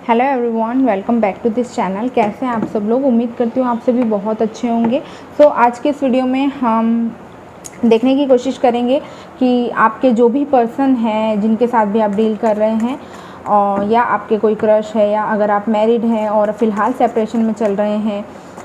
Hello everyone, welcome back to this channel. कैसे हैं आप सब लोग? उम्मीद करती हूँ आप सभी बहुत अच्छे होंगे। सो आज के इस वीडियो में हम देखने की कोशिश करेंगे कि आपके जो भी पर्सन हैं जिनके साथ भी आप डील कर रहे हैं और या आपके कोई क्रश है या अगर आप मैरिड हैं और फ़िलहाल सेपरेशन में चल रहे हैं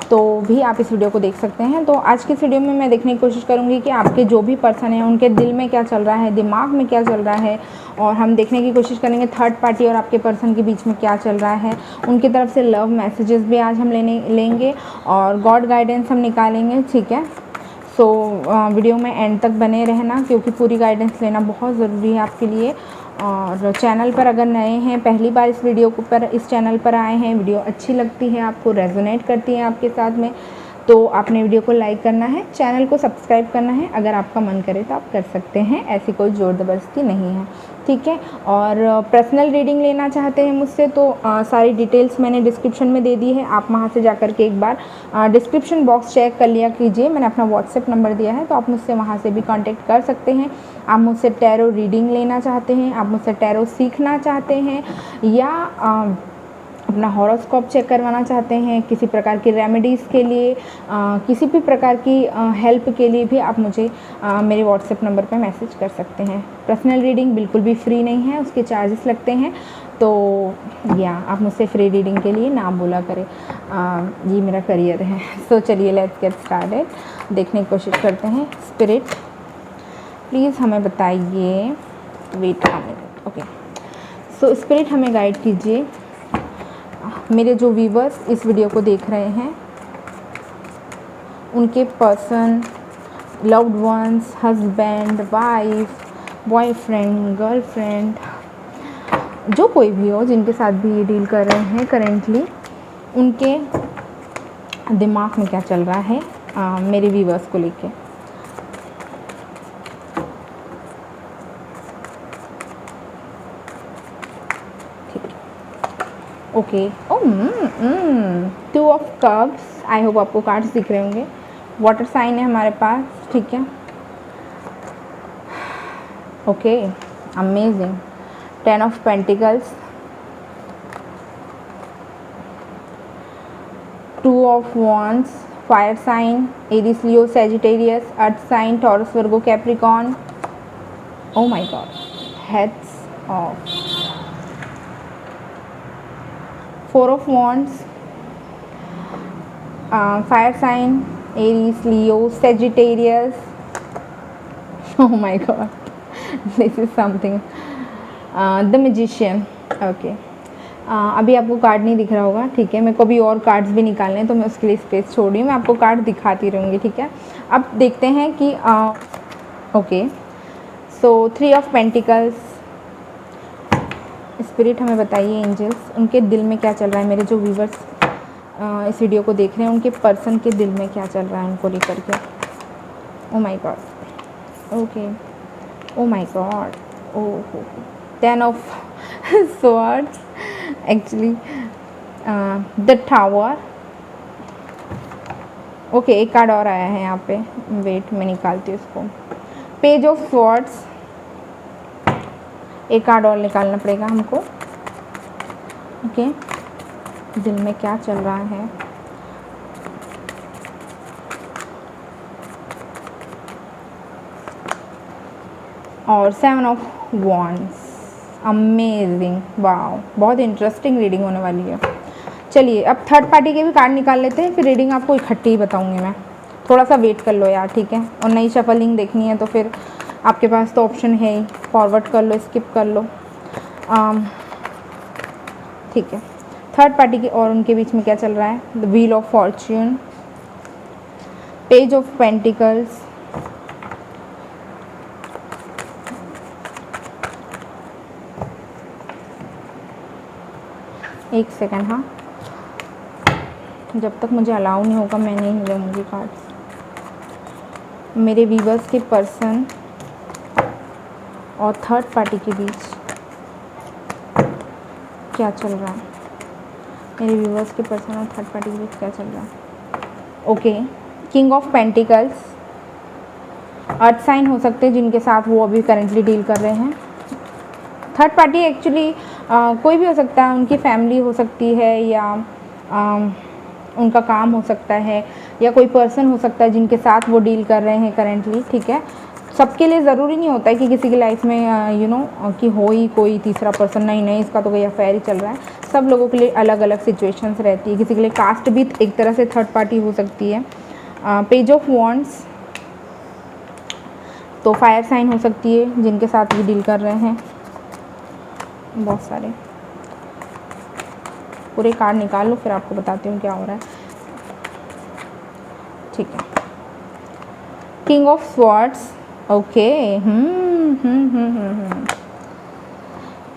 तो भी आप इस वीडियो को देख सकते हैं। तो आज की इस वीडियो में मैं देखने की कोशिश करूंगी कि आपके जो भी पर्सन हैं उनके दिल में क्या चल रहा है, दिमाग में क्या चल रहा है, और हम देखने की कोशिश करेंगे थर्ड पार्टी और आपके पर्सन के बीच में क्या चल रहा है। उनकी तरफ से लव मैसेजेस भी आज हम लेंगे और गॉड गाइडेंस हम निकालेंगे, ठीक है। सो वीडियो में एंड तक बने रहना क्योंकि पूरी गाइडेंस लेना बहुत ज़रूरी है आपके लिए। और चैनल पर अगर नए हैं, पहली बार इस चैनल पर आए हैं, वीडियो अच्छी लगती है, आपको रेजोनेट करती है आपके साथ में, तो आपने वीडियो को लाइक करना है, चैनल को सब्सक्राइब करना है। अगर आपका मन करे तो आप कर सकते हैं, ऐसी कोई ज़ोर ज़बरदस्ती नहीं है, ठीक है। और पर्सनल रीडिंग लेना चाहते हैं मुझसे तो सारी डिटेल्स मैंने डिस्क्रिप्शन में दे दी है। आप वहाँ से जाकर के एक बार डिस्क्रिप्शन बॉक्स चेक कर लिया कीजिए, मैंने अपना व्हाट्सएप नंबर दिया है, तो आप मुझसे वहाँ से भी कांटेक्ट कर सकते हैं। आप मुझसे टैरो रीडिंग लेना चाहते हैं, आप मुझसे टैरो सीखना चाहते हैं या अपना हॉरोस्कोप चेक करवाना चाहते हैं, किसी प्रकार की रेमेडीज़ के लिए, किसी भी प्रकार की हेल्प के लिए भी आप मुझे मेरे व्हाट्सएप नंबर पे मैसेज कर सकते हैं। पर्सनल रीडिंग बिल्कुल भी फ्री नहीं है, उसके चार्जेस लगते हैं। तो या आप मुझसे फ्री रीडिंग के लिए ना बोला करें, ये मेरा करियर है। सो चलिए लेट्स गेट स्टार्टेड, देखने की कोशिश करते हैं। स्पिरिट प्लीज़ हमें बताइए, वेट हमें, ओके। सो स्पिरिट हमें गाइड कीजिए, मेरे जो व्यूवर्स इस वीडियो को देख रहे हैं उनके person, loved ones, husband, wife, boyfriend, girlfriend, जो कोई भी हो जिनके साथ भी ये डील कर रहे हैं करेंटली, उनके दिमाग में क्या चल रहा है मेरे व्यूवर्स को लेके। Okay, two of cups, I hope आपको कार्ड्स दिख रहे होंगे। वाटर साइन है हमारे पास, ठीक है। Okay, amazing. 10 of pentacles, 2 of wands, fire sign, Aries, Leo, Sagittarius, earth sign, Taurus, Virgo, Capricorn. Oh my god, heads of, 4 of wands, fire sign, Aries, Leo, Sagittarius. Oh my god, this is something. The Magician. Okay. अभी आपको card नहीं दिख रहा होगा, ठीक है। मेरे को भी और कार्ड्स भी निकालने हैं तो मैं उसके लिए स्पेस छोड़ रही हूँ, मैं आपको कार्ड दिखाती रहूँगी, ठीक है। अब देखते हैं कि okay, so 3 of Pentacles। Spirit हमें बताइए, एंजल्स, उनके दिल में क्या चल रहा है। मेरे जो व्यूवर्स इस वीडियो को देख रहे हैं उनके पर्सन के दिल में क्या चल रहा है उनको लेकर के। ओ my God, okay, O my God, oh, 10 of swords, actually the tower. Okay, एक कार्ड और आया है यहाँ पे, वेट मैं निकालती हूँ इसको। पेज ऑफ स्वॉर्ड्स, एक कार्ड और निकालना पड़ेगा हमको। ओके, दिल में क्या चल रहा है। और 7 ऑफ वॉन्ड्स, अमेजिंग, वाओ, बहुत इंटरेस्टिंग रीडिंग होने वाली है। चलिए अब थर्ड पार्टी के भी कार्ड निकाल लेते हैं, फिर रीडिंग आपको इकट्ठी ही बताऊंगी मैं। थोड़ा सा वेट कर लो यार, ठीक है। और नई शफलिंग देखनी है तो फिर आपके पास तो ऑप्शन है ही, फॉरवर्ड कर लो, स्किप कर लो, ठीक है। थर्ड पार्टी के और उनके बीच में क्या चल रहा है। The wheel of Fortune, page of pentacles, एक सेकंड, हाँ, जब तक मुझे अलाउ नहीं होगा मैं नहीं लूँगी कार्ड्स। मेरे व्यूवर्स के पर्सन और थर्ड पार्टी के बीच क्या चल रहा है। मेरे व्यूवर्स के पर्सन और थर्ड पार्टी के बीच क्या चल रहा है। Okay, king of pentacles, earth sign हो सकते हैं जिनके साथ वो अभी करेंटली डील कर रहे हैं। थर्ड पार्टी एक्चुअली कोई भी हो सकता है, उनकी फैमिली हो सकती है या उनका काम हो सकता है या कोई पर्सन हो सकता है जिनके साथ वो डील कर रहे हैं करेंटली, ठीक है। सबके लिए ज़रूरी नहीं होता है कि किसी की लाइफ में कि हो ही कोई तीसरा पर्सन, नहीं इसका तो कोई अफेयर ही चल रहा है। सब लोगों के लिए अलग अलग सिचुएशंस रहती है। किसी के लिए कास्ट भी एक तरह से थर्ड पार्टी हो सकती है। पेज ऑफ वॉन्ड्स, तो फायर साइन हो सकती है जिनके साथ भी डील कर रहे हैं। बहुत सारे पूरे कार्ड निकाल लो, फिर आपको बताती हूँ क्या हो रहा है, ठीक है। King of swords, okay,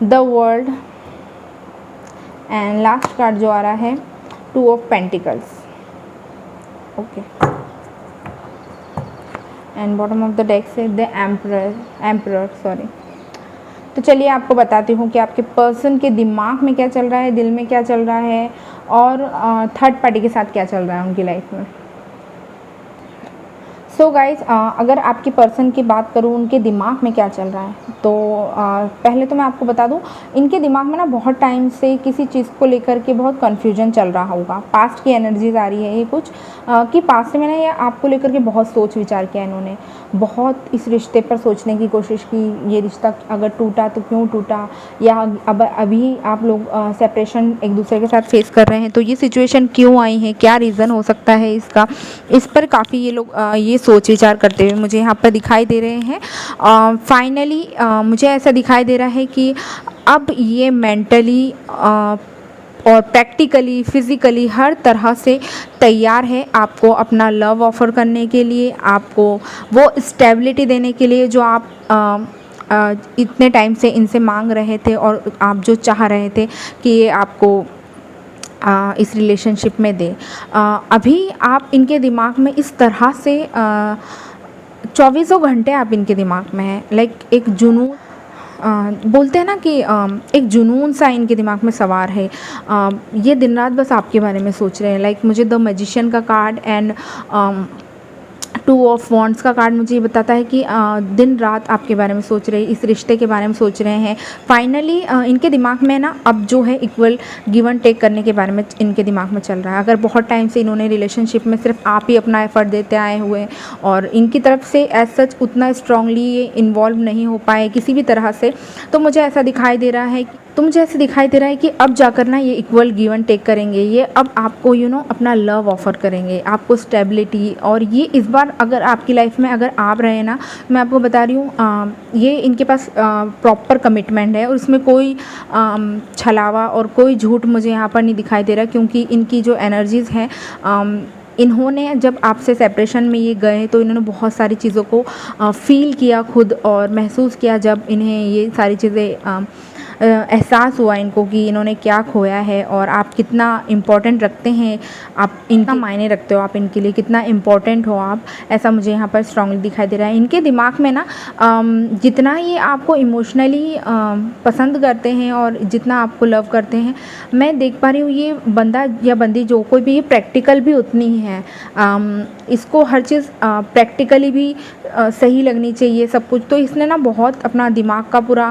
the world, and last card जो आ रहा है two of pentacles, okay. And bottom of the deck से द एम्परर, सॉरी। तो चलिए आपको बताती हूँ कि आपके पर्सन के दिमाग में क्या चल रहा है, दिल में क्या चल रहा है, और थर्ड पार्टी के साथ क्या चल रहा है उनकी लाइफ में। सो गाइज, अगर आपके पर्सन की बात करूँ उनके दिमाग में क्या चल रहा है, तो पहले तो मैं आपको बता दूँ, इनके दिमाग में ना बहुत टाइम से किसी चीज़ को लेकर के बहुत कन्फ्यूजन चल रहा होगा। पास्ट की एनर्जीज आ रही है ये कुछ, कि पास्ट में ना ये आपको लेकर के बहुत सोच विचार किया इन्होंने, बहुत इस रिश्ते पर सोचने की कोशिश की, ये रिश्ता अगर टूटा तो क्यों टूटा, या अब अभी आप लोग सेपरेशन एक दूसरे के साथ फेस कर रहे हैं तो ये सिचुएशन क्यों आई है, क्या रीज़न हो सकता है इसका, इस पर काफ़ी ये लोग ये सोच विचार करते हुए मुझे यहाँ पर दिखाई दे रहे हैं। फाइनली मुझे ऐसा दिखाई दे रहा है कि अब ये मेंटली और प्रैक्टिकली, फिज़िकली हर तरह से तैयार है आपको अपना लव ऑफ़र करने के लिए, आपको वो स्टेबिलिटी देने के लिए जो आप इतने टाइम से इनसे मांग रहे थे और आप जो चाह रहे थे कि ये आपको इस रिलेशनशिप में दे। अभी आप इनके दिमाग में इस तरह से 24 घंटे आप इनके दिमाग में हैं, लाइक एक जुनून, बोलते हैं ना कि एक जुनून सा इनके दिमाग में सवार है। ये दिन रात बस आपके बारे में सोच रहे हैं। लाइक मुझे द मैजिशियन का card and two of wands का कार्ड मुझे ये बताता है कि दिन रात आपके बारे में सोच रहे हैं, इस रिश्ते के बारे में सोच रहे हैं। फाइनली इनके दिमाग में ना अब जो है इक्वल गिव एंड टेक करने के बारे में इनके दिमाग में चल रहा है। अगर बहुत टाइम से इन्होंने रिलेशनशिप में सिर्फ आप ही अपना एफर्ट देते आए हुए और इनकी तरफ से एज सच उतना स्ट्रांगली ये इन्वॉल्व नहीं हो पाए किसी भी तरह से, तो मुझे ऐसा दिखाई दे रहा है कि अब जाकर ना ये इक्वल गिव एंड टेक करेंगे। ये अब आपको अपना लव ऑफ़र करेंगे, आपको स्टेबिलिटी। और ये इस बार अगर आपकी लाइफ में अगर आप रहे ना, मैं आपको बता रही हूँ, ये इनके पास प्रॉपर कमिटमेंट है और उसमें कोई छलावा और कोई झूठ मुझे यहाँ पर नहीं दिखाई दे रहा, क्योंकि इनकी जो एनर्जीज़ हैं, इन्होंने जब आपसे सेपरेशन में ये गए तो इन्होंने बहुत सारी चीज़ों को फ़ील किया खुद और महसूस किया। जब इन्हें ये सारी चीज़ें एहसास हुआ इनको कि इन्होंने क्या खोया है और आप कितना इम्पोर्टेंट रखते हैं, आप इनका मायने रखते हो, आप इनके लिए कितना इम्पोर्टेंट हो आप, ऐसा मुझे यहाँ पर स्ट्रांगली दिखाई दे रहा है। इनके दिमाग में ना जितना ये आपको इमोशनली पसंद करते हैं और जितना आपको लव करते हैं, मैं देख पा रही हूँ ये बंदा या बंदी जो कोई भी, ये प्रैक्टिकल भी उतनी ही है। इसको हर चीज़ प्रैक्टिकली भी सही लगनी चाहिए सब कुछ। तो इसने ना बहुत अपना दिमाग का पूरा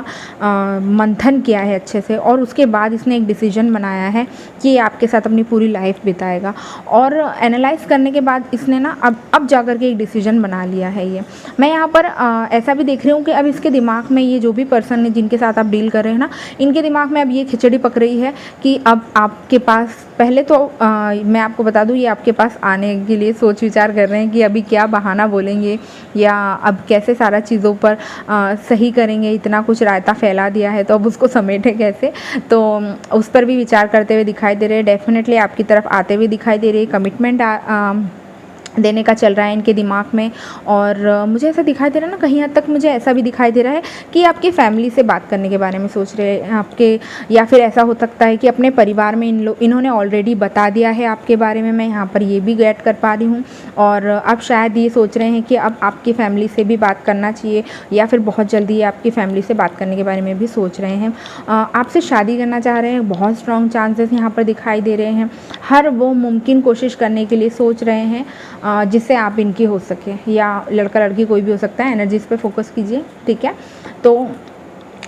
मंथन किया है अच्छे से, और उसके बाद इसने एक डिसीजन बनाया है कि ये आपके साथ अपनी पूरी लाइफ बिताएगा। और एनालाइज करने के बाद इसने ना अब जाकर के एक डिसीजन बना लिया है। ये मैं यहाँ पर ऐसा भी देख रही हूँ कि अब इसके दिमाग में ये जो भी पर्सन है जिनके साथ आप डील कर रहे हैं ना, इनके दिमाग में अब ये खिचड़ी पक रही है कि अब आपके पास, पहले तो मैं आपको बता दूँ, ये आपके पास आने के लिए सोच विचार कर रहे हैं कि अभी क्या बहाना बोलेंगे या अब कैसे सारा चीज़ों पर सही करेंगे। इतना कुछ रायता फैला दिया है तो अब उसको समेटे कैसे, तो उस पर भी विचार करते हुए दिखाई दे रहे हैं। डेफिनेटली आपकी तरफ आते हुए दिखाई दे रही है, कमिटमेंट देने का चल रहा है इनके दिमाग में। और मुझे ऐसा दिखाई दे रहा है ना, कहीं हद तक मुझे ऐसा भी दिखाई दे रहा है कि आपकी फैमिली से बात करने के बारे में सोच रहे हैं आपके, या फिर ऐसा हो सकता है कि अपने परिवार में इन्होंने ऑलरेडी बता दिया है आपके बारे में। मैं यहाँ पर ये भी गेट कर पा रही हूँ। और अब शायद ये सोच रहे हैं कि अब आपकी फैमिली से भी बात करना चाहिए, या फिर बहुत जल्दी ये आपकी फैमिली से बात करने के बारे में भी सोच रहे हैं। आपसे शादी करना चाह रहे हैं, बहुत स्ट्रॉन्ग चांसेस यहाँ पर दिखाई दे रहे हैं। हर वो मुमकिन कोशिश करने के लिए सोच रहे हैं जिससे आप इनकी हो सके, या लड़का लड़की कोई भी हो सकता है। एनर्जीज पे फोकस कीजिए, ठीक है। तो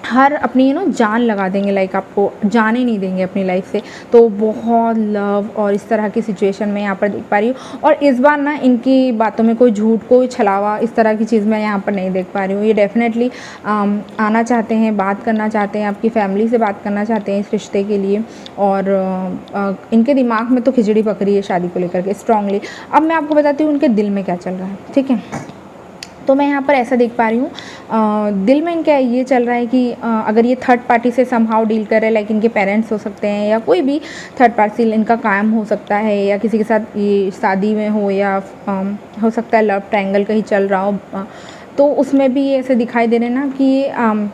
हर अपनी जान लगा देंगे, लाइक आपको जाने नहीं देंगे अपनी लाइफ से। तो बहुत लव और इस तरह की सिचुएशन में यहाँ पर देख पा रही हूँ। और इस बार ना इनकी बातों में कोई झूठ, कोई छलावा, इस तरह की चीज़ मैं यहाँ पर नहीं देख पा रही हूँ। ये डेफिनेटली आना चाहते हैं, बात करना चाहते हैं, आपकी फैमिली से बात करना चाहते हैं इस रिश्ते के लिए। और इनके दिमाग में तो खिचड़ी पक रही है शादी को लेकर के स्ट्रांगली। अब मैं आपको बताती हूँ उनके दिल में क्या चल रहा है, ठीक है। तो मैं यहाँ पर ऐसा देख पा रही हूँ, दिल में इनका ये चल रहा है कि अगर ये थर्ड पार्टी से समहाउ डील कर रहे हैं, लाइक इनके पेरेंट्स हो सकते हैं या कोई भी थर्ड पार्टी इनका कायम हो सकता है, या किसी के साथ ये शादी में हो, या हो सकता है लव ट्रायंगल कहीं चल रहा हो। तो उसमें भी ये ऐसे दिखाई दे रहे हैं ना कि ये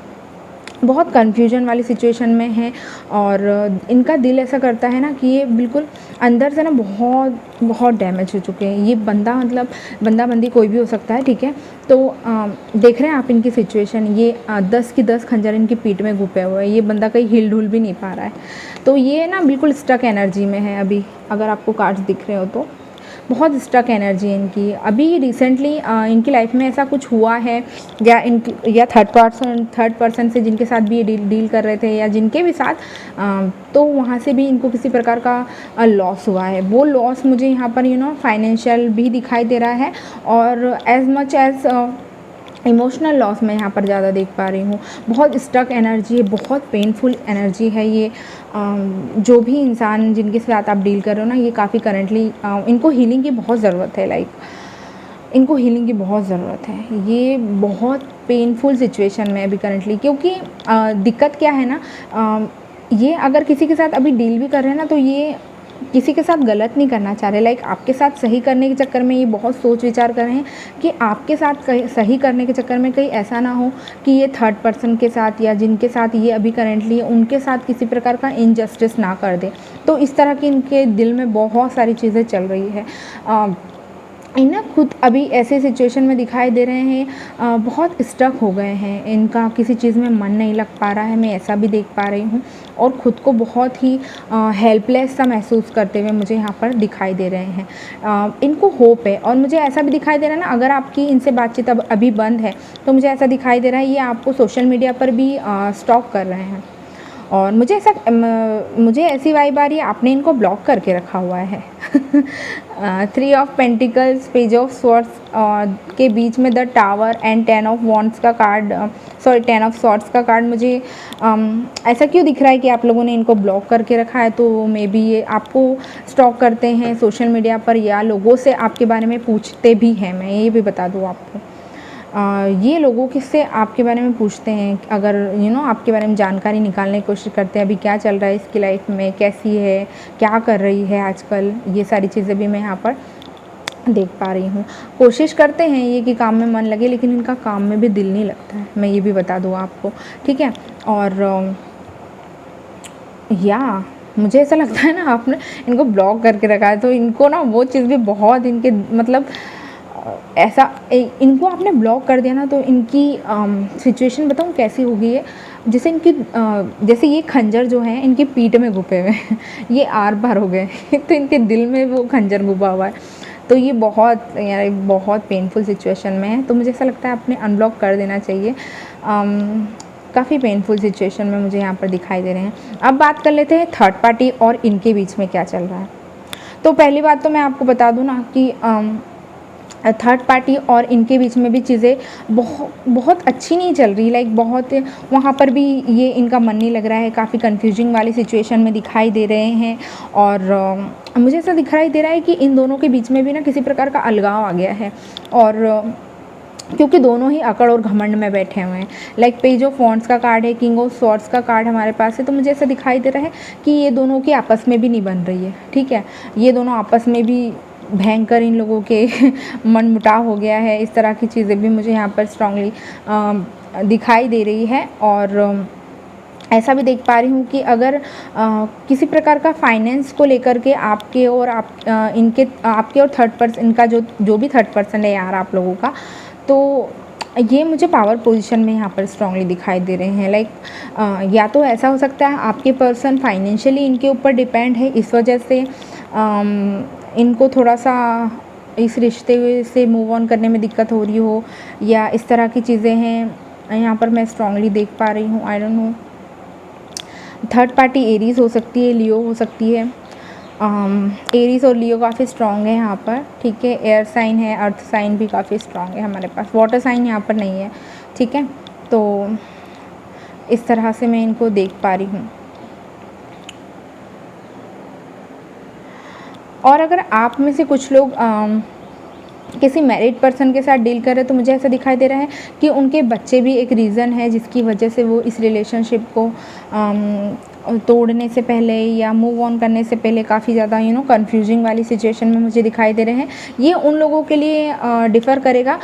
बहुत कन्फ्यूजन वाली सिचुएशन में है। और इनका दिल ऐसा करता है ना कि ये बिल्कुल अंदर से ना बहुत बहुत डैमेज हो चुके हैं। ये बंदा, मतलब बंदा बंदी कोई भी हो सकता है, ठीक है। तो देख रहे हैं आप इनकी सिचुएशन, ये 10 की 10 खंजर इनकी पीठ में घुपे हुए हैं। ये बंदा कहीं हिल डुल भी नहीं पा रहा है। तो ये ना बिल्कुल स्टक एनर्जी में है अभी, अगर आपको कार्ड्स दिख रहे हो तो बहुत स्टक एनर्जी है इनकी। अभी रिसेंटली इनकी लाइफ में ऐसा कुछ हुआ है, या थर्ड पर्सन से जिनके साथ भी ये डील कर रहे थे, या जिनके भी साथ, तो वहाँ से भी इनको किसी प्रकार का लॉस हुआ है। वो लॉस मुझे यहाँ पर फाइनेंशियल भी दिखाई दे रहा है, और as much as emotional loss मैं यहाँ पर ज़्यादा देख पा रही हूँ। बहुत स्टक एनर्जी है, बहुत पेनफुल एनर्जी है ये। जो भी इंसान जिनके साथ आप डील कर रहे हो ना, ये काफ़ी करंटली इनको हीलिंग की बहुत ज़रूरत है, लाइक इनको हीलिंग की बहुत ज़रूरत है। ये बहुत पेनफुल सिचुएशन में अभी करंटली, क्योंकि दिक्कत क्या है ना, ये अगर किसी के साथ अभी डील भी कर रहे हैं ना, तो ये किसी के साथ गलत नहीं करना चाह रहे, लाइक आपके साथ सही करने के चक्कर में ये बहुत सोच विचार कर रहे हैं कि आपके साथ सही करने के चक्कर में कहीं ऐसा ना हो कि ये थर्ड पर्सन के साथ, या जिनके साथ ये अभी करेंटली है, उनके साथ किसी प्रकार का इनजस्टिस ना कर दे। तो इस तरह की इनके दिल में बहुत सारी चीज़ें चल रही है। इन्हें खुद अभी ऐसे सिचुएशन में दिखाई दे रहे हैं, बहुत स्टक हो गए हैं, इनका किसी चीज़ में मन नहीं लग पा रहा है, मैं ऐसा भी देख पा रही हूँ। और ख़ुद को बहुत ही हेल्पलेस सा महसूस करते हुए मुझे यहाँ पर दिखाई दे रहे हैं। इनको होप है, और मुझे ऐसा भी दिखाई दे रहा है ना, अगर आपकी इनसे बातचीत अब अभी बंद है, तो मुझे ऐसा दिखाई दे रहा है ये आपको सोशल मीडिया पर भी स्टॉक कर रहे हैं। और मुझे ऐसी वाइब आ रही है आपने इनको ब्लॉक करके रखा हुआ है। 3 of pentacles, page of swords के बीच में the tower and 10 of wands का कार्ड, 10 ऑफ स्वॉर्ड्स का कार्ड मुझे ऐसा क्यों दिख रहा है कि आप लोगों ने इनको ब्लॉक करके रखा है। तो मे बी ये आपको स्टॉक करते हैं सोशल मीडिया पर, या लोगों से आपके बारे में पूछते भी हैं। मैं ये भी बता दूँ आपको, ये लोगों किससे आपके बारे में पूछते हैं, अगर आपके बारे में जानकारी निकालने की कोशिश करते हैं, अभी क्या चल रहा है इसकी लाइफ में, कैसी है, क्या कर रही है आजकल, ये सारी चीज़ें भी मैं यहाँ पर देख पा रही हूँ। कोशिश करते हैं ये कि काम में मन लगे, लेकिन इनका काम में भी दिल नहीं लगता है, मैं ये भी बता दूँ आपको, ठीक है। और या मुझे ऐसा लगता है ना आपने इनको ब्लॉक करके रखा है, तो इनको ना वो चीज़ भी बहुत इनके मतलब ऐसा इनको आपने ब्लॉक कर दिया ना, तो इनकी सिचुएशन बताऊँ कैसी हो गई है। जैसे इनकी जैसे ये खंजर जो है इनकी पीठ में घुपे हुए हैं, ये आर पार हो गए तो इनके दिल में वो खंजर घुपा हुआ है। तो ये बहुत यार बहुत पेनफुल सिचुएशन में है। तो मुझे ऐसा लगता है आपने अनब्लॉक कर देना चाहिए। काफ़ी पेनफुल सिचुएशन में मुझे यहाँ पर दिखाई दे रहे हैं। अब बात कर लेते हैं थर्ड पार्टी और इनके बीच में क्या चल रहा है। तो पहली बात तो मैं आपको बता दूँ ना कि थर्ड पार्टी और इनके बीच में भी चीज़ें बहुत अच्छी नहीं चल रही, लाइक बहुत वहाँ पर भी ये इनका मन नहीं लग रहा है, काफ़ी कंफ्यूजिंग वाली सिचुएशन में दिखाई दे रहे हैं। और मुझे ऐसा दिखाई दे रहा है कि इन दोनों के बीच में भी ना किसी प्रकार का अलगाव आ गया है, और क्योंकि दोनों ही अकड़ और घमंड में बैठे हुए हैं। लाइक पेज ऑफ वॉन्ड्स का कार्ड है, किंग ऑफ स्वॉर्ड्स का कार्ड हमारे पास है। तो मुझे ऐसा दिखाई दे रहा है कि ये दोनों की आपस में भी नहीं बन रही है, ठीक है। ये दोनों आपस में भी भयंकर इन लोगों के मनमुटाव हो गया है। इस तरह की चीज़ें भी मुझे यहाँ पर स्ट्रांगली दिखाई दे रही है। और ऐसा भी देख पा रही हूँ कि अगर किसी प्रकार का फाइनेंस को लेकर के आपके और आपके और थर्ड पर्सन, इनका जो भी थर्ड पर्सन है यार आप लोगों का, तो ये मुझे पावर पोजीशन में यहाँ पर स्ट्रांगली दिखाई दे रहे हैं। लाइक या तो ऐसा हो सकता है आपके पर्सन फाइनेंशियली इनके ऊपर डिपेंड है, इस वजह से इनको थोड़ा सा इस रिश्ते से मूव ऑन करने में दिक्कत हो रही हो, या इस तरह की चीज़ें हैं। यहाँ पर मैं स्ट्रांगली देख पा रही हूँ। I don't know, third party Aries हो सकती है, लियो हो सकती है। एरीज और लियो काफ़ी स्ट्रॉन्ग है यहाँ पर, ठीक है। एयर साइन है, अर्थ साइन भी काफ़ी स्ट्रॉन्ग है हमारे पास, वाटर साइन यहाँ पर नहीं है, ठीक है। तो इस तरह से मैं इनको देख पा रही हूँ। और अगर आप में से कुछ लोग किसी मैरिड पर्सन के साथ डील कर रहे हैं तो मुझे ऐसा दिखाई दे रहा है कि उनके बच्चे भी एक रीज़न है जिसकी वजह से वो इस रिलेशनशिप को तोड़ने से पहले या मूव ऑन करने से पहले काफ़ी ज़्यादा कंफ्यूजिंग वाली सिचुएशन में मुझे दिखाई दे रहे हैं। ये उन लोगों के लिए डिफ़र करेगा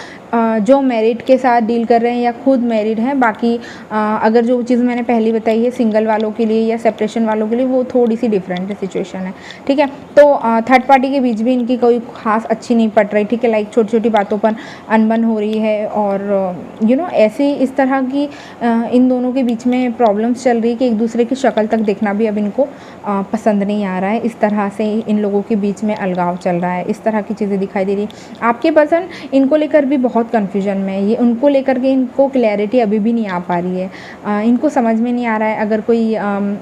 जो मैरिड के साथ डील कर रहे हैं या खुद मैरिड हैं। बाकी अगर जो चीज़ मैंने पहले बताई है सिंगल वालों के लिए या सेपरेशन वालों के लिए, वो थोड़ी सी डिफरेंट सिचुएशन है, ठीक है। तो थर्ड पार्टी के बीच भी इनकी कोई खास अच्छी नहीं पड़ रही, ठीक है। लाइक छोटी छोटी बातों पर अनबन हो रही है और ऐसे इस तरह की इन दोनों के बीच में प्रॉब्लम्स चल रही है कि एक दूसरे की शक्ल तक देखना भी अब इनको पसंद नहीं आ रहा है। इस तरह से इन लोगों के बीच में अलगाव चल रहा है, इस तरह की चीज़ें दिखाई दे रही है। आपके पर्सन इनको लेकर भी बहुत कन्फ्यूजन में है, ये उनको लेकर के इनको क्लैरिटी अभी भी नहीं आ पा रही है। इनको समझ में नहीं आ रहा है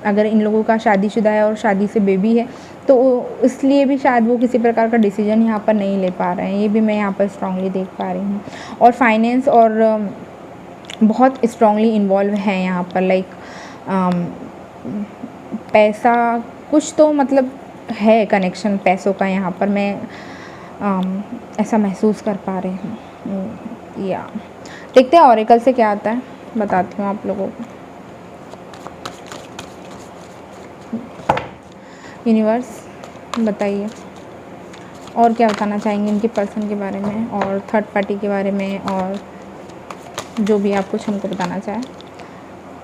अगर इन लोगों का शादीशुदा है और शादी से बेबी है तो इसलिए भी शायद वो किसी प्रकार का डिसीजन यहाँ पर नहीं ले पा रहे हैं। ये भी मैं यहाँ पर स्ट्रांगली देख पा रही हूँ। और फाइनेंस और बहुत स्ट्रांगली इन्वॉल्व है यहाँ पर, लाइक पैसा कुछ तो मतलब है कनेक्शन पैसों का यहाँ पर, मैं ऐसा महसूस कर पा रही हूँ। या देखते हैं ऑरेकल से क्या आता है, बताती हूँ आप लोगों को। यूनिवर्स बताइए और क्या बताना चाहेंगे इनके पर्सन के बारे में और थर्ड पार्टी के बारे में, और जो भी आप कुछ हमको बताना चाहें।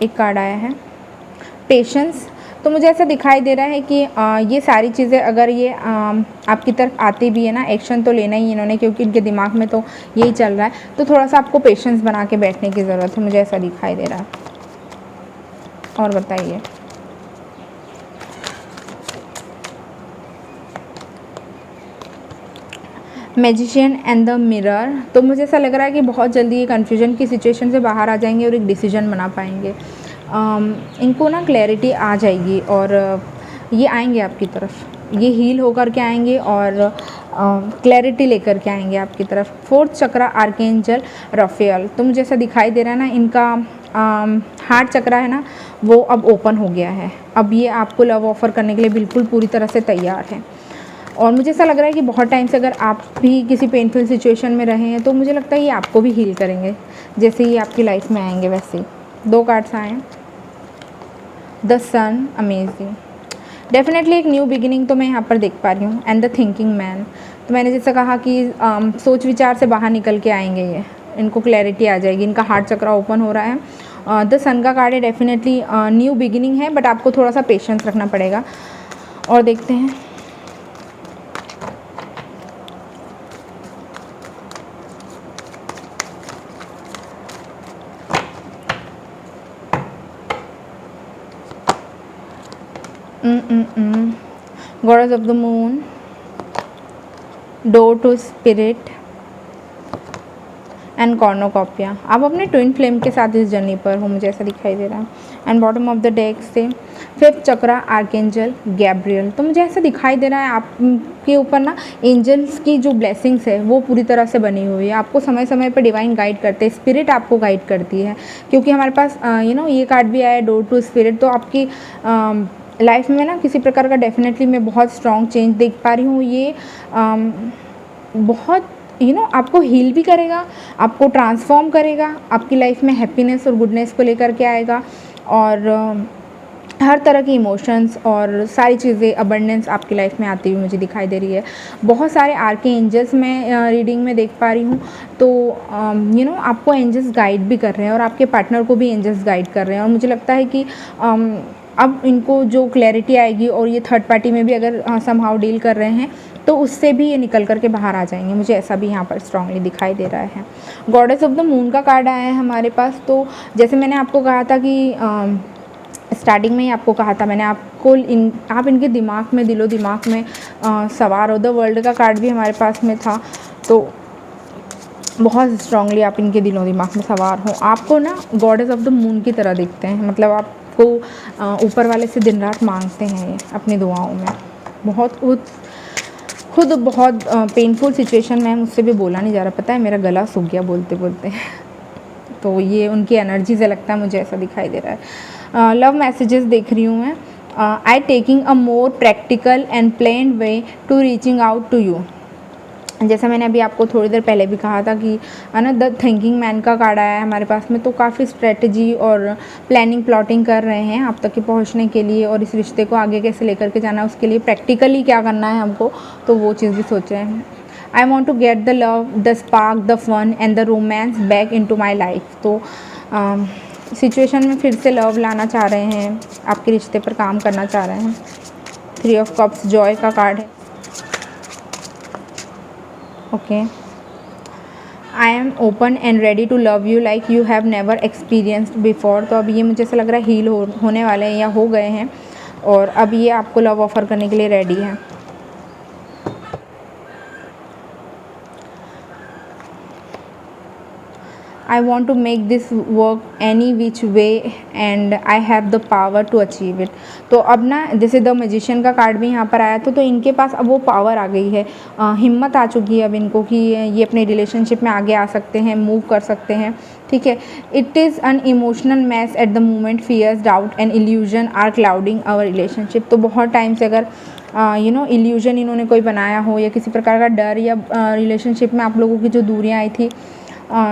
एक कार्ड आया है पेशेंस। तो मुझे ऐसा दिखाई दे रहा है कि ये सारी चीज़ें अगर ये आपकी तरफ आती भी है ना, एक्शन तो लेना ही इन्होंने, क्योंकि इनके दिमाग में तो यही चल रहा है। तो थोड़ा सा आपको पेशेंस बना के बैठने की ज़रूरत है, मुझे ऐसा दिखाई दे रहा है। और बताइए। Magician and the mirror. तो मुझे ऐसा लग रहा है कि बहुत जल्दी ये कन्फ्यूजन की सिचुएशन से बाहर आ जाएंगे और एक डिसीजन बना पाएंगे। इनको ना क्लैरिटी आ जाएगी और ये आएंगे आपकी तरफ, ये हील होकर के आएंगे और क्लैरिटी लेकर के आएंगे आपकी तरफ। फोर्थ चक्रा आर्कएंजल रफेल। तो मुझे ऐसा दिखाई दे रहा है ना, इनका हार्ट चक्रा है ना वो अब ओपन हो गया है। अब ये आपको लव ऑफ़र करने के लिए बिल्कुल पूरी तरह से तैयार है। और मुझे ऐसा लग रहा है कि बहुत टाइम से अगर आप भी किसी पेनफुल सिचुएशन में रहे हैं तो मुझे लगता है ये आपको भी हील करेंगे, जैसे ये आपकी लाइफ में आएंगे वैसे ही। 2 कार्ड्स आए हैं, द सन, अमेजिंग। डेफिनेटली एक न्यू बिगिनिंग तो मैं यहाँ पर देख पा रही हूँ। And the thinking man. तो मैंने जैसे कहा कि सोच विचार से बाहर निकल के आएंगे ये, इनको क्लैरिटी आ जाएगी, इनका हार्ट चक्रा ओपन हो रहा है। द सन का कार्ड है, डेफिनेटली न्यू बिगिनिंग है, बट आपको थोड़ा सा पेशेंस रखना पड़ेगा। और देखते हैं goddess of the moon, door to spirit and cornucopia. आप अपने ट्विन फ्लेम के साथ इस जर्नी पर हो, मुझे ऐसा दिखाई दे रहा है। And bottom of the deck से 5th चक्रा आर्कएंजल गैब्रियल। तो मुझे ऐसा दिखाई दे रहा है आपके ऊपर ना एंजल्स की जो ब्लेसिंग्स है वो पूरी तरह से बनी हुई है। आपको समय समय पर डिवाइन गाइड करते हैं, स्पिरिट आपको गाइड करती है, क्योंकि हमारे पास ये कार्ड भी आया है, डोर टू स्पिरिट। तो आपकी लाइफ में ना किसी प्रकार का डेफिनेटली मैं बहुत स्ट्रॉन्ग चेंज देख पा रही हूँ। ये बहुत आपको हील भी करेगा, आपको ट्रांसफॉर्म करेगा, आपकी लाइफ में हैप्पीनेस और गुडनेस को लेकर के आएगा, और हर तरह की इमोशंस और सारी चीज़ें अबंडेंस आपकी लाइफ में आती हुई मुझे दिखाई दे रही है। बहुत सारे आर्के एंजल्स मैं रीडिंग में देख पा रही हूँ। तो आपको एंजल्स गाइड भी कर रहे हैं और आपके पार्टनर को भी एंजल्स गाइड कर रहे हैं। और मुझे लगता है कि अब इनको जो क्लैरिटी आएगी, और ये थर्ड पार्टी में भी अगर समहाउ डील कर रहे हैं तो उससे भी ये निकल करके बाहर आ जाएंगे, मुझे ऐसा भी यहाँ पर स्ट्रांगली दिखाई दे रहा है। गॉडेस ऑफ द मून का कार्ड आया है हमारे पास। तो जैसे मैंने आपको कहा था कि स्टार्टिंग में ही आपको कहा था मैंने आपको, आप इनके दिमाग में, दिलो दिमाग में सवार हो। द वर्ल्ड का कार्ड भी हमारे पास में था। तो बहुत स्ट्रांगली आप इनके दिलों दिमाग में सवार हो। आपको ना गॉडेस ऑफ द मून की तरह दिखते हैं, मतलब आपको ऊपर वाले से दिन रात मांगते हैं ये अपनी दुआओं में। बहुत खुद बहुत पेनफुल सिचुएशन में, मुझसे भी बोला नहीं जा रहा, पता है मेरा गला सूख गया बोलते बोलते तो ये उनकी एनर्जी से लगता है, मुझे ऐसा दिखाई दे रहा है। लव मैसेजेस देख रही हूँ मैं। I taking a more practical and plain way to reaching out to you. जैसा मैंने अभी आपको थोड़ी देर पहले भी कहा था कि ना द थिंकिंग मैन का कार्ड आया है हमारे पास में, तो काफ़ी स्ट्रेटजी और प्लानिंग प्लॉटिंग कर रहे हैं आप तक के पहुंचने के लिए, और इस रिश्ते को आगे कैसे लेकर के जाना है उसके लिए प्रैक्टिकली क्या करना है हमको, तो वो चीज़ भी सोच रहे हैं। I want to get the love, the spark, the fun and the romance back in to my life. तो सिचुएशन में फिर से लव लाना चाह रहे हैं, आपके रिश्ते पर काम करना चाह रहे हैं। 3 ऑफ कप्स जॉय का कार्ड है। Okay, I am open and ready to love you like you have never experienced before. तो अब ये मुझे ऐसा लग रहा है हील होने वाले हैं या हो गए हैं, और अब ये आपको लव ऑफ़र करने के लिए रेडी है। I want to make this work any which way and I have the power to achieve it। तो अब ना जैसे द मैजिशियन का कार्ड भी यहाँ पर आया था, तो इनके पास अब वो पावर आ गई है, हिम्मत आ चुकी है अब इनको कि ये अपने रिलेशनशिप में आगे आ सकते हैं, मूव कर सकते हैं। ठीक है, it is an emotional mess at the moment, fears, doubt and illusion are clouding our relationship. तो बहुत टाइम से अगर इल्यूजन इन्होंने कोई बनाया हो या किसी प्रकार का डर या रिलेशनशिप में आप लोगों की जो दूरियाँ आई थी,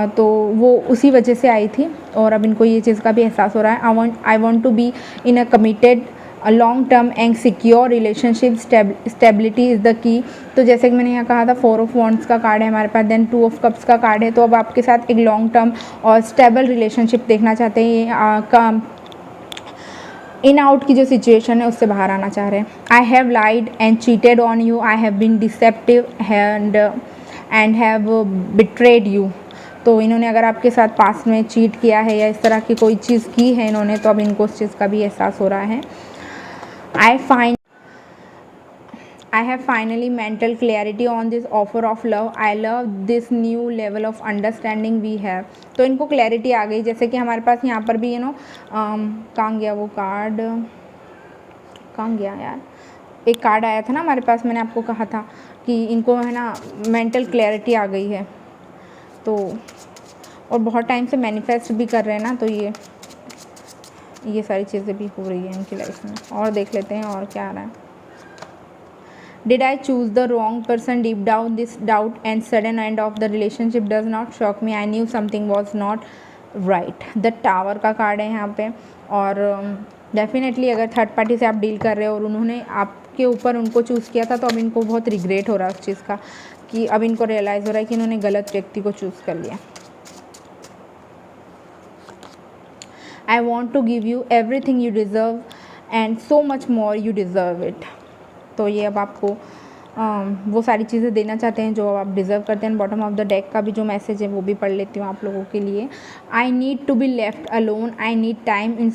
तो वो उसी वजह से आई थी, और अब इनको ये चीज़ का भी एहसास हो रहा है। I want to be in a committed long term and secure relationship, stability is the key. तो जैसे कि मैंने यहाँ कहा था 4 ऑफ वॉन्ड्स का कार्ड है हमारे पास, देन 2 ऑफ कप्स का कार्ड है। तो अब आपके साथ एक लॉन्ग टर्म और स्टेबल रिलेशनशिप देखना चाहते हैं, इन आउट की जो सिचुएशन है उससे बाहर आना चाह रहे हैं। I have lied and cheated on you, I have been deceptive and have betrayed you. तो इन्होंने अगर आपके साथ पास में चीट किया है या इस तरह की कोई चीज़ की है इन्होंने, तो अब इनको उस चीज़ का भी एहसास हो रहा है। I have finally mental clarity on this offer of love. I love this new level of understanding we have। तो इनको क्लैरिटी आ गई, जैसे कि हमारे पास यहाँ पर भी कहाँ गया वो कार्ड, कहाँ गया यार, एक कार्ड आया था ना हमारे पास, मैंने आपको कहा था कि इनको है ना मेंटल क्लैरिटी आ गई है। तो और बहुत टाइम से मैनिफेस्ट भी कर रहे हैं ना, तो ये सारी चीज़ें भी हो रही हैं इनकी लाइफ में। और देख लेते हैं और क्या आ रहा है। Did I choose the wrong person, deep down this doubt and sudden end of the relationship does not shock me, I knew something was not right. The tower का कार्ड है यहाँ पे, और डेफिनेटली अगर थर्ड पार्टी से आप deal कर रहे हो और उन्होंने आपके ऊपर उनको चूज़ किया था, तो अब इनको बहुत रिग्रेट हो रहा है उस चीज़ का, कि अब इनको रियलाइज़ हो रहा है कि इन्होंने गलत व्यक्ति को चूज़ कर लिया। I want to give you everything you deserve and so much more you deserve it. तो ये अब आपको वो सारी चीज़ें देना चाहते हैं जो आप डिज़र्व करते हैं। बॉटम ऑफ द डेक का भी जो मैसेज है वो भी पढ़ लेती हूँ आप लोगों के लिए। I need to be left alone, I need time in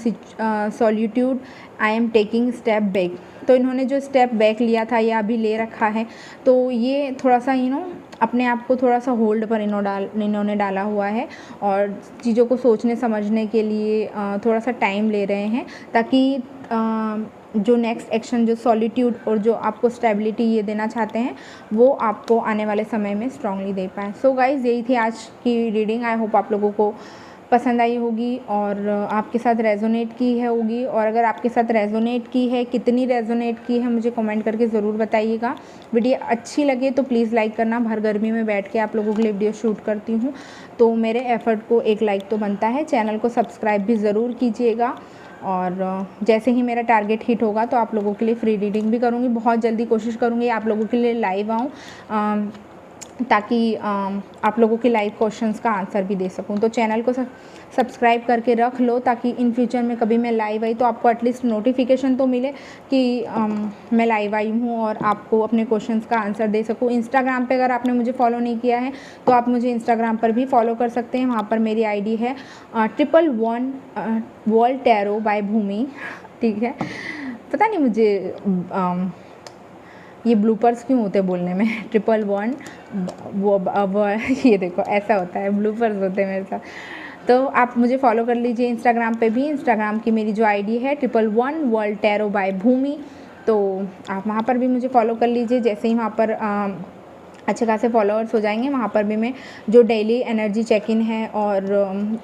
solitude, I am taking step back. तो इन्होंने जो स्टेप बैक लिया था या अभी ले रखा है, तो ये थोड़ा सा अपने आप को थोड़ा सा होल्ड पर इन्होंने डाला हुआ है, और चीज़ों को सोचने समझने के लिए थोड़ा सा टाइम ले रहे हैं, ताकि जो नेक्स्ट एक्शन, जो सॉलिट्यूड और जो आपको स्टेबिलिटी ये देना चाहते हैं, वो आपको आने वाले समय में स्ट्रांगली दे पाएँ। सो गाइज़, यही थी आज की रीडिंग। आई होप आप लोगों को पसंद आई होगी और आपके साथ रेजोनेट की है होगी, और अगर आपके साथ रेजोनेट की है, कितनी रेजोनेट की है, मुझे कमेंट करके ज़रूर बताइएगा। वीडियो अच्छी लगे तो प्लीज़ लाइक करना। भर गर्मी में बैठ के आप लोगों के लिए वीडियो शूट करती हूँ, तो मेरे एफ़र्ट को एक लाइक तो बनता है। चैनल को सब्सक्राइब भी ज़रूर कीजिएगा, और जैसे ही मेरा टारगेट हिट होगा तो आप लोगों के लिए फ्री रीडिंग भी करूँगी। बहुत जल्दी कोशिश करूँगी आप लोगों के लिए लाइव आऊँ, ताकि आप लोगों के लाइव क्वेश्चंस का आंसर भी दे सकूं। तो चैनल को सब्सक्राइब करके रख लो, ताकि इन फ्यूचर में कभी मैं लाइव आई तो आपको एटलीस्ट नोटिफिकेशन तो मिले कि मैं लाइव आई हूँ और आपको अपने क्वेश्चंस का आंसर दे सकूँ। इंस्टाग्राम पे अगर आपने मुझे फॉलो नहीं किया है तो आप मुझे इंस्टाग्राम पर भी फॉलो कर सकते हैं। वहाँ पर मेरी ID है 111 वर्ल्ड टैरो बाय भूमि। ठीक है, पता नहीं मुझे ये ब्लूपर्स क्यों होते हैं बोलने में, 111 वो अब ये देखो ऐसा होता है, ब्लूपर्स होते हैं मेरे साथ। तो आप मुझे फॉलो कर लीजिए इंस्टाग्राम पे भी। इंस्टाग्राम की मेरी जो आईडी है 111 वर्ल्ड टैरो बाय भूमि, तो आप वहाँ पर भी मुझे फॉलो कर लीजिए। जैसे ही वहाँ पर अच्छे खासे फॉलोअर्स हो जाएंगे, वहाँ पर भी मैं जो डेली एनर्जी चेक इन है और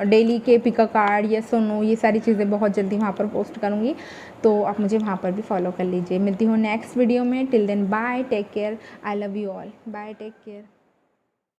डेली के पिका कार्ड या सोनो, ये सारी चीज़ें बहुत जल्दी वहाँ पर पोस्ट करूँगी, तो आप मुझे वहाँ पर भी फॉलो कर लीजिए। मिलती हूँ नेक्स्ट वीडियो में। Till then bye, take care, I love you all, bye, take care.